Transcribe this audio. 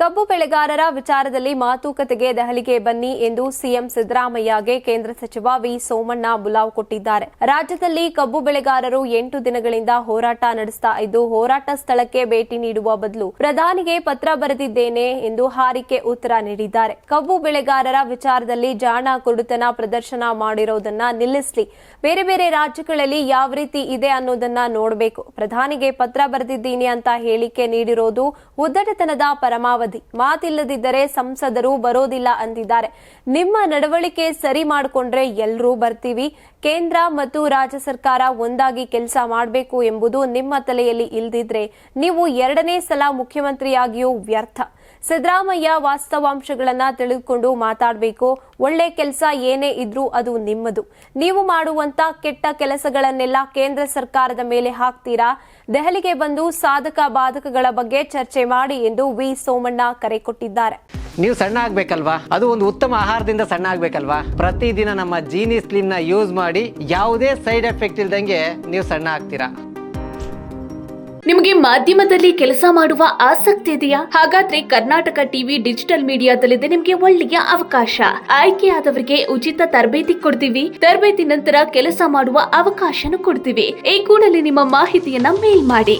ಕಬ್ಬು ಬೆಳೆಗಾರರ ವಿಚಾರದಲ್ಲಿ ಮಾತುಕತೆಗೆ ದೆಹಲಿಗೆ ಬನ್ನಿ ಎಂದು ಸಿಎಂ ಸಿದ್ದರಾಮಯ್ಯಗೆ ಕೇಂದ್ರ ಸಚಿವ ವಿ ಸೋಮಣ್ಣ ಬುಲಾವ್ ಕೊಟ್ಟಿದ್ದಾರೆ. ರಾಜ್ಯದಲ್ಲಿ ಕಬ್ಬು ಬೆಳೆಗಾರರು 8 ದಿನಗಳಿಂದ ಹೋರಾಟ ನಡೆಸ್ತಾ ಇದ್ದು, ಹೋರಾಟ ಸ್ಥಳಕ್ಕೆ ಭೇಟಿ ನೀಡುವ ಬದಲು ಪ್ರಧಾನಿಗೆ ಪತ್ರ ಬರೆದಿದ್ದೇನೆ ಎಂದು ಹಾರಿಕೆ ಉತ್ತರ ನೀಡಿದ್ದಾರೆ. ಕಬ್ಬು ಬೆಳೆಗಾರರ ವಿಚಾರದಲ್ಲಿ ಜಾಣ ಕುರುಡುತನ ಪ್ರದರ್ಶನ ಮಾಡಿರೋದನ್ನ ನಿಲ್ಲಿಸಲಿ. ಬೇರೆ ಬೇರೆ ರಾಜ್ಯಗಳಲ್ಲಿ ಯಾವ ರೀತಿ ಇದೆ ಅನ್ನೋದನ್ನ ನೋಡಬೇಕು. ಪ್ರಧಾನಿಗೆ ಪತ್ರ ಬರೆದಿದ್ದೀನಿ ಅಂತ ಹೇಳಿಕೆ ನೀಡಿರೋದು ಉದ್ದಟತನದ ಪರಮಾವಧಿ. ಮಾತಿಲ್ಲದಿದ್ದರೆ ಸಂಸದರು ಬರೋದಿಲ್ಲ ಅಂದಿದ್ದಾರೆ. ನಿಮ್ಮ ನಡವಳಿಕೆ ಸರಿ ಮಾಡಿಕೊಂಡ್ರೆ ಎಲ್ಲರೂ ಬರ್ತೀವಿ. ಕೇಂದ್ರ ಮತ್ತು ರಾಜ್ಯ ಸರ್ಕಾರ ಒಂದಾಗಿ ಕೆಲಸ ಮಾಡಬೇಕು ಎಂಬುದು ನಿಮ್ಮ ತಲೆಯಲ್ಲಿ ಇಲ್ದಿದ್ರೆ ನೀವು 2ನೇ ಸಲ ಮುಖ್ಯಮಂತ್ರಿಯಾಗಿಯೂ ವ್ಯರ್ಥ. ಸಿದ್ದರಾಮಯ್ಯ ವಾಸ್ತವಾಂಶಗಳನ್ನ ತಿಳಿದುಕೊಂಡು ಮಾತಾಡಬೇಕು. ಒಳ್ಳೆ ಕೆಲಸ ಏನೇ ಇದ್ರೂ ಅದು ನಿಮ್ಮದು. ನೀವು ಮಾಡುವಂತ ಕೆಟ್ಟ ಕೆಲಸಗಳನ್ನೆಲ್ಲ ಕೇಂದ್ರ ಸರ್ಕಾರದ ಮೇಲೆ ಹಾಕ್ತೀರಾ. ದೆಹಲಿಗೆ ಬಂದು ಸಾಧಕ ಬಾಧಕಗಳ ಬಗ್ಗೆ ಚರ್ಚೆ ಮಾಡಿ ಎಂದು ವಿ ಸೋಮಣ್ಣ ಕರೆ ಕೊಟ್ಟಿದ್ದಾರೆ. ನೀವು ಸಣ್ಣ ಆಗ್ಬೇಕಲ್ವಾ? ಅದು ಒಂದು ಉತ್ತಮ ಆಹಾರದಿಂದ ಸಣ್ಣ ಆಗ್ಬೇಕಲ್ವಾ? ಪ್ರತಿದಿನ ನಮ್ಮ ಜೀನಿ ಸ್ಲಿಮ್ ನ ಯೂಸ್ ಮಾಡಿ ಯಾವುದೇ ಸೈಡ್ ಎಫೆಕ್ಟ್ ಇಲ್ದಂಗೆ ನೀವು ಸಣ್ಣ ಆಗ್ತೀರಾ. ನಿಮಗೆ ಮಾಧ್ಯಮದಲ್ಲಿ ಕೆಲಸ ಮಾಡುವ ಆಸಕ್ತಿ ಇದೆಯಾ? ಹಾಗಾದ್ರೆ ಕರ್ನಾಟಕ ಟಿವಿ ಡಿಜಿಟಲ್ ಮೀಡಿಯಾದಲ್ಲಿದೆ ನಿಮಗೆ ಒಳ್ಳೆಯ ಅವಕಾಶ. ಆಯ್ಕೆಯಾದವರಿಗೆ ಉಚಿತ ತರಬೇತಿ ಕೊಡ್ತೀವಿ. ತರಬೇತಿ ನಂತರ ಕೆಲಸ ಮಾಡುವ ಅವಕಾಶನೂ ಕೊಡ್ತೀವಿ. ಈ ಕೂಡಲೇ ನಿಮ್ಮ ಮಾಹಿತಿಯನ್ನ ಮೇಲ್ ಮಾಡಿ.